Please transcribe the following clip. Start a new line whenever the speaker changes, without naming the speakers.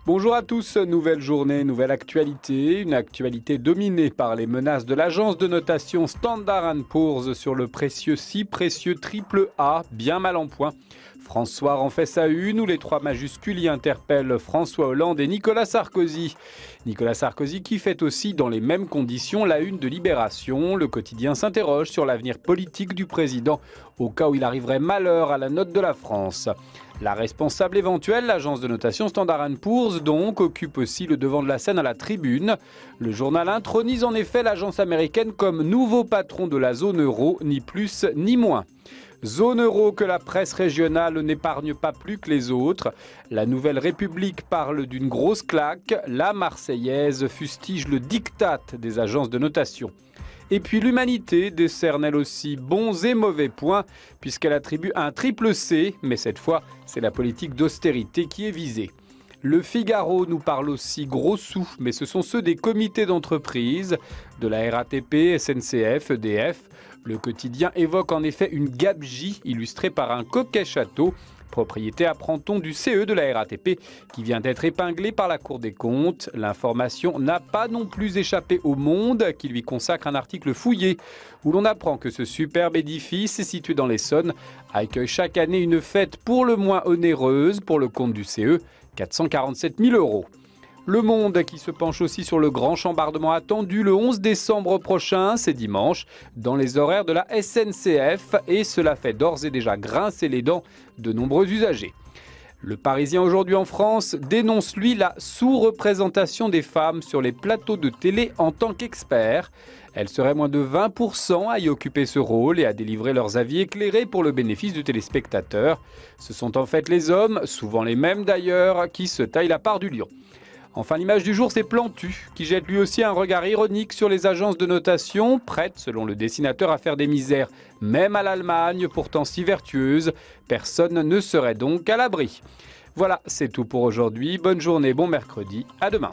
Bonjour à tous, nouvelle journée, nouvelle actualité. Une actualité dominée par les menaces de l'agence de notation Standard & Poor's sur le si précieux triple A, bien mal en point. François en fait sa une où les trois majuscules y interpellent François Hollande et Nicolas Sarkozy. Nicolas Sarkozy qui fait aussi dans les mêmes conditions la une de Libération. Le quotidien s'interroge sur l'avenir politique du président au cas où il arriverait malheur à la note de la France. La responsable éventuelle, l'agence de notation Standard & Poor's, donc, occupe aussi le devant de la scène à la tribune. Le journal intronise en effet l'agence américaine comme nouveau patron de la zone euro, ni plus ni moins. Zone euro que la presse régionale n'épargne pas plus que les autres. La Nouvelle République parle d'une grosse claque. La Marseillaise fustige le diktat des agences de notation. Et puis l'Humanité décerne elle aussi bons et mauvais points puisqu'elle attribue un triple C, mais cette fois c'est la politique d'austérité qui est visée. Le Figaro nous parle aussi gros sous, mais ce sont ceux des comités d'entreprise, de la RATP, SNCF, EDF. Le quotidien évoque en effet une gabegie illustrée par un coquet château, propriété apprend-on du CE de la RATP qui vient d'être épinglé par la Cour des comptes. L'information n'a pas non plus échappé au Monde qui lui consacre un article fouillé où l'on apprend que ce superbe édifice situé dans l'Essonne accueille chaque année une fête pour le moins onéreuse pour le compte du CE, 447 000 €. Le Monde qui se penche aussi sur le grand chambardement attendu le 11 décembre prochain, c'est dimanche, dans les horaires de la SNCF et cela fait d'ores et déjà grincer les dents de nombreux usagers. Le Parisien aujourd'hui en France dénonce lui la sous-représentation des femmes sur les plateaux de télé en tant qu'experts. Elles seraient moins de 20% à y occuper ce rôle et à délivrer leurs avis éclairés pour le bénéfice du téléspectateur. Ce sont en fait les hommes, souvent les mêmes d'ailleurs, qui se taillent la part du lion. Enfin, l'image du jour, c'est Plantu, qui jette lui aussi un regard ironique sur les agences de notation, prêtes, selon le dessinateur, à faire des misères, même à l'Allemagne, pourtant si vertueuse. Personne ne serait donc à l'abri. Voilà, c'est tout pour aujourd'hui. Bonne journée, bon mercredi, à demain.